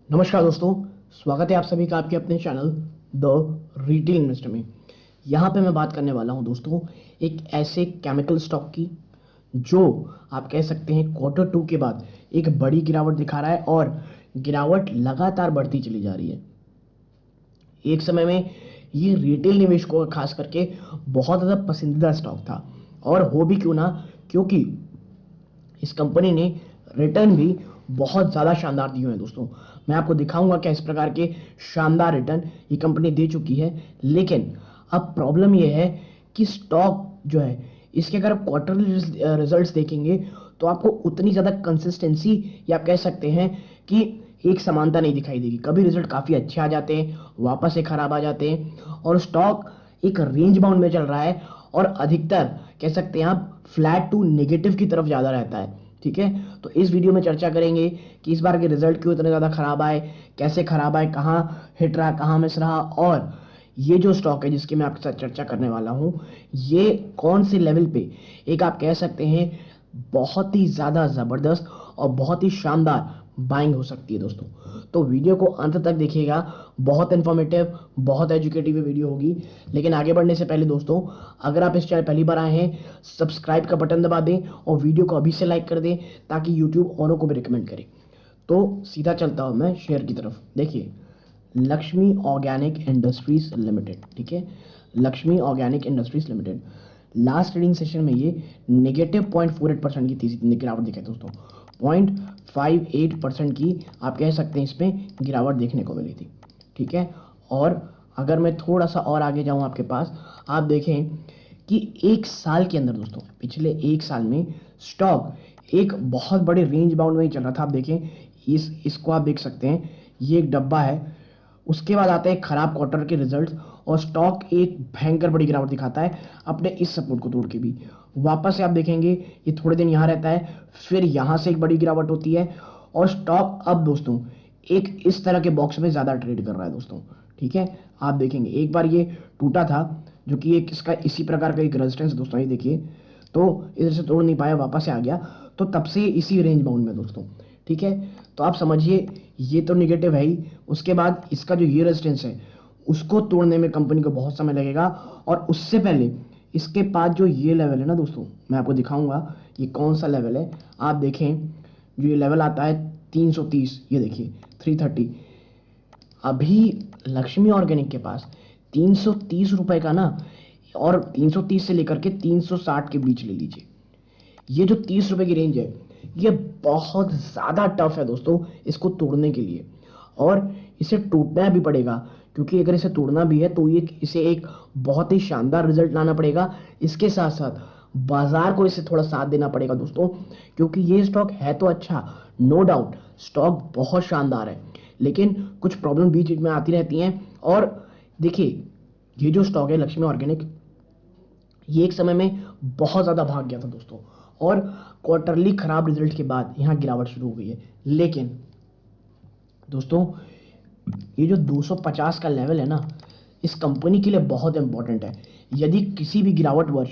नमस्कार दोस्तों, स्वागत है आप सभी का आपके अपने चैनल द रिटेल इन्वेस्टर में। यहाँ पे मैं बात करने वाला हूँ दोस्तों एक ऐसे केमिकल स्टॉक की जो आप कह सकते हैं क्वार्टर टू के बाद एक बड़ी गिरावट दिखा रहा है और गिरावट लगातार बढ़ती चली जा रही है। एक समय में ये रिटेल निवेशकों का खास करके बहुत ज़्यादा पसंदीदा स्टॉक था और हो भी क्यों ना, क्योंकि इस कंपनी ने रिटर्न भी बहुत ज़्यादा शानदार दिए हैं दोस्तों। मैं आपको दिखाऊंगा क्या इस प्रकार के शानदार रिटर्न ये कंपनी दे चुकी है। लेकिन अब प्रॉब्लम ये है कि स्टॉक जो है इसके अगर आप क्वार्टरली रिजल्ट्स देखेंगे तो आपको उतनी ज़्यादा कंसिस्टेंसी या आप कह सकते हैं कि एक समानता नहीं दिखाई देगी। कभी रिजल्ट काफ़ी अच्छे आ जाते हैं, वापस से खराब आ जाते हैं और स्टॉक एक रेंज बाउंड में चल रहा है और अधिकतर कह सकते हैं आप फ्लैट टू नेगेटिव की तरफ ज़्यादा रहता है। ठीक है, तो इस वीडियो में चर्चा करेंगे कि इस बार के रिजल्ट क्यों इतने ज़्यादा खराब आए, कैसे खराब आए, कहाँ हिट रहा, कहाँ मिस रहा, और ये जो स्टॉक है जिसकी मैं आपके साथ चर्चा करने वाला हूँ ये कौन से लेवल पे एक आप कह सकते हैं बहुत ही ज़्यादा ज़बरदस्त और बहुत ही शानदार बाइंग हो सकती है दोस्तों। तो वीडियो को अंत तक देखिएगा, बहुत इन्फॉर्मेटिव बहुत एजुकेटिव वीडियो होगी। लेकिन आगे बढ़ने से पहले दोस्तों, अगर आप इस चैनल पहली बार आए हैं, सब्सक्राइब का बटन दबा दें और वीडियो को अभी से लाइक कर दें ताकि यूट्यूब औरों को भी रिकमेंड करे। तो सीधा चलता हूँ मैं शेयर की तरफ। देखिए, लक्ष्मी ऑर्गेनिक इंडस्ट्रीज लिमिटेड, ठीक है, Lakshmi organic industries limited last trading session में ये -0.48% की तीसरी गिरावट दिखाई दोस्तों। 0.58% की आप कह सकते हैं इसमें गिरावट देखने को मिली थी। ठीक है, और अगर मैं थोड़ा सा और आगे जाऊं आपके पास, आप देखें कि एक साल के अंदर दोस्तों, पिछले एक साल में स्टॉक एक बहुत बड़े रेंज बाउंड में ही चल रहा था। आप देखें इसको आप देख सकते हैं, ये एक डब्बा है, उसके बाद आता है खराब क्वार्टर के रिजल्ट्स और स्टॉक एक भयंकर बड़ी गिरावट दिखाता है अपने इस सपोर्ट को तोड़ के भी। वापस से आप देखेंगे ये थोड़े दिन यहाँ रहता है, फिर यहाँ से एक बड़ी गिरावट होती है और स्टॉक अब दोस्तों एक इस तरह के बॉक्स में ज़्यादा ट्रेड कर रहा है दोस्तों। ठीक है, आप देखेंगे एक बार ये टूटा था जो कि एक इसका इसी प्रकार का एक रेजिस्टेंस दोस्तों, ये देखिए, तो इधर से तोड़ नहीं पाया, वापस से आ गया, तो तब से इसी रेंज बाउंड में दोस्तों। ठीक है, तो आप समझिए ये तो निगेटिव है ही, उसके बाद इसका जो ये रेजिस्टेंस है उसको तोड़ने में कंपनी को बहुत समय लगेगा और उससे पहले इसके पास जो ये लेवल है ना दोस्तों, मैं आपको दिखाऊंगा ये कौन सा लेवल है। आप देखें जो ये लेवल आता है 330, ये देखिए 330, अभी लक्ष्मी ऑर्गेनिक के पास 330 रुपए का ना, और 330 से लेकर के 360 के बीच ले लीजिए, ये जो 30 रुपए की रेंज है ये बहुत ज़्यादा टफ है दोस्तों इसको तोड़ने के लिए, और इसे टूटना भी पड़ेगा, क्योंकि अगर इसे तोड़ना भी है तो ये इसे एक बहुत ही शानदार रिजल्ट लाना पड़ेगा। इसके साथ साथ बाजार को इसे थोड़ा साथ देना पड़ेगा दोस्तों, क्योंकि ये स्टॉक है तो अच्छा, नो डाउट स्टॉक बहुत शानदार है, लेकिन कुछ प्रॉब्लम बीच बीच में आती रहती हैं। और देखिए, ये जो स्टॉक है लक्ष्मी ऑर्गेनिक, ये एक समय में बहुत ज़्यादा भाग गया था दोस्तों और क्वार्टरली खराब रिजल्ट के बाद यहाँ गिरावट शुरू हो गई है। लेकिन दोस्तों ये जो 250 का लेवल है ना, इस कंपनी के लिए बहुत इंपॉर्टेंट है। यदि किसी भी गिरावट वर्ष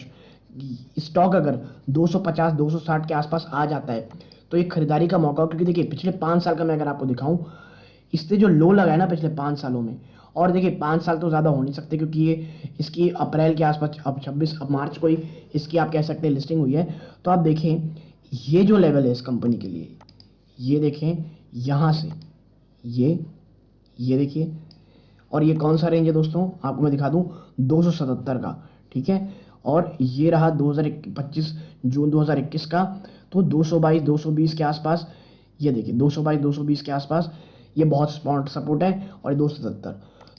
स्टॉक अगर 250 260 के आसपास आ जाता है तो ये खरीदारी का मौका हो, क्योंकि देखिए पिछले 5 साल का मैं अगर आपको दिखाऊं, इससे जो लो लगा है ना पिछले 5 सालों में, और देखिए 5 साल तो ज़्यादा हो नहीं सकते क्योंकि ये इसकी अप्रैल के आसपास, अब 26 अब मार्च को ही इसकी आप कह सकते हैं लिस्टिंग हुई है। तो आप देखें ये जो लेवल है इस कंपनी के लिए, ये देखें यहाँ से ये देखिए, और ये कौन सा रेंज है दोस्तों आपको मैं दिखा दूं, 277 का। ठीक है, और ये रहा 2025 जून 2021 का, तो 222 220 के आसपास, ये देखिए 222 220 के आसपास ये बहुत स्पॉट सपोर्ट है, और ये 277,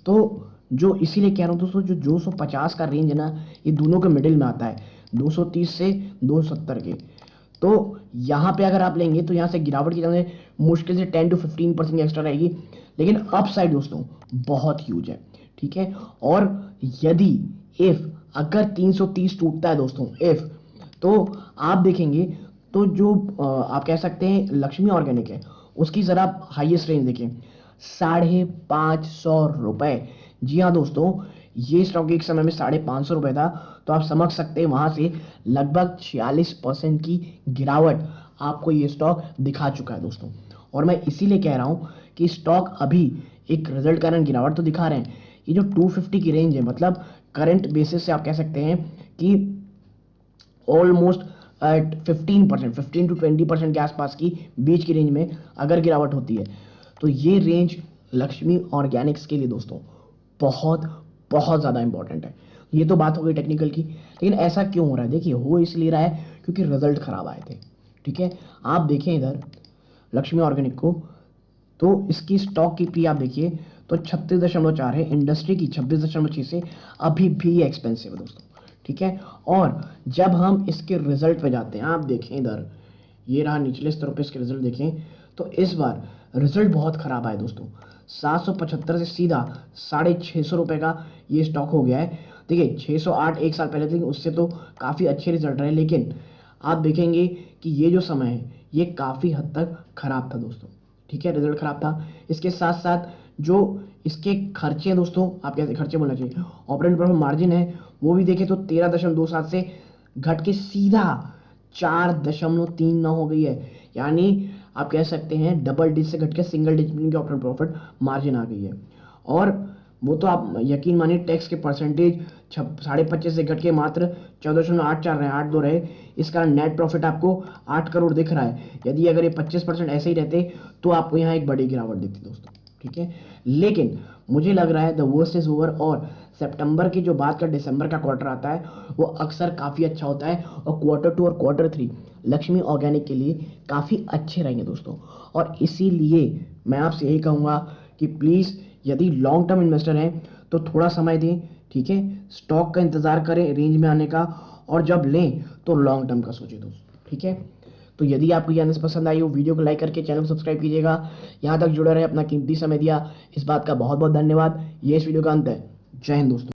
तो जो इसीलिए कह रहा हूँ दोस्तों जो 250 का रेंज है ना, ये दोनों के मिडिल में आता है, 230 से 270 के। तो यहाँ पे अगर आप लेंगे तो यहाँ से गिरावट की तरह मुश्किल से 10 to 15% एक्स्ट्रा रहेगी, लेकिन अपसाइड दोस्तों बहुत ह्यूज है। ठीक है, और यदि इफ अगर 330 टूटता है दोस्तों, इफ, तो आप देखेंगे तो जो आप कह सकते हैं लक्ष्मी ऑर्गेनिक है उसकी जरा हाईएस्ट रेंज देखें, 550 रुपए। जी हाँ दोस्तों, ये स्टॉक एक समय में 550 रुपए था, तो आप समझ सकते हैं वहां से लगभग 46% की गिरावट आपको ये स्टॉक दिखा चुका है दोस्तों। और मैं इसीलिए कह रहा हूं कि स्टॉक अभी एक रिजल्ट कारण गिरावट तो दिखा रहे हैं। ये जो 250 की रेंज है, मतलब करंट बेसिस से आप कह सकते हैं कि ऑलमोस्ट एट 15%, 15 to 20% के आसपास की बीच की रेंज में अगर गिरावट होती है तो ये रेंज लक्ष्मी ऑर्गेनिक्स के लिए दोस्तों बहुत बहुत ज़्यादा इंपॉर्टेंट है। ये तो बात हो गई टेक्निकल की, लेकिन ऐसा क्यों हो रहा है? देखिए, हो इसलिए रहा है क्योंकि रिजल्ट खराब आए थे। ठीक है, आप देखें इधर लक्ष्मी ऑर्गेनिक को, तो इसकी स्टॉक की पी आप देखिए तो 36.4 है, इंडस्ट्री की 26.6 से अभी भी एक्सपेंसिव है दोस्तों। ठीक है, और जब हम इसके रिजल्ट पे जाते हैं, आप देखें इधर, ये रहा निचले स्तरों पे इसके रिजल्ट देखें, तो इस बार रिजल्ट बहुत खराब आया दोस्तों। 775 से सीधा 650 रुपए का ये स्टॉक हो गया है। देखिए 608 एक साल पहले, लेकिन उससे तो काफ़ी अच्छे रिजल्ट रहे, लेकिन आप देखेंगे कि ये जो समय है ये काफ़ी हद तक खराब था दोस्तों। ठीक है, रिजल्ट खराब था। इसके साथ साथ जो इसके खर्चे हैं दोस्तों, आप कैसे खर्चे बोलना चाहिए, ऑपरेटिंग प्रॉफिट मार्जिन है, वो भी देखें तो 13.27 से घट के सीधा 4.39 हो गई है। यानी आप कह सकते हैं डबल डिजिट से घट के सिंगल डिजिट की ऑपरेटिंग प्रॉफिट मार्जिन आ गई है। और वो तो आप यकीन मानिए टैक्स के परसेंटेज 25.5 से घट के मात्र 14.84 रहे, 8.2 रहे। इस कारण नेट प्रॉफिट आपको 8 करोड़ दिख रहा है। यदि अगर ये 25% ऐसे ही रहते तो आपको यहाँ एक बड़ी गिरावट दिखती दोस्तों। ठीक है, लेकिन मुझे लग रहा है द वर्स्ट इज ओवर, और सितंबर की जो बात का दिसंबर का क्वार्टर आता है वो अक्सर काफ़ी अच्छा होता है, और Q2 और Q3 लक्ष्मी ऑर्गेनिक के लिए काफ़ी अच्छे रहेंगे दोस्तों। और इसीलिए मैं आपसे यही कहूँगा कि प्लीज़ यदि लॉन्ग टर्म इन्वेस्टर हैं तो थोड़ा समय दें। ठीक है, स्टॉक का इंतज़ार करें रेंज में आने का, और जब लें तो लॉन्ग टर्म का सोचें दोस्तों। ठीक है, तो यदि आपको ये एनालिसिस पसंद आई हो, वीडियो को लाइक करके चैनल को सब्सक्राइब कीजिएगा। यहाँ तक जुड़े रहे, अपना कीमती समय दिया, इस बात का बहुत बहुत धन्यवाद। ये इस वीडियो का अंत है। जय हिंद दोस्तों।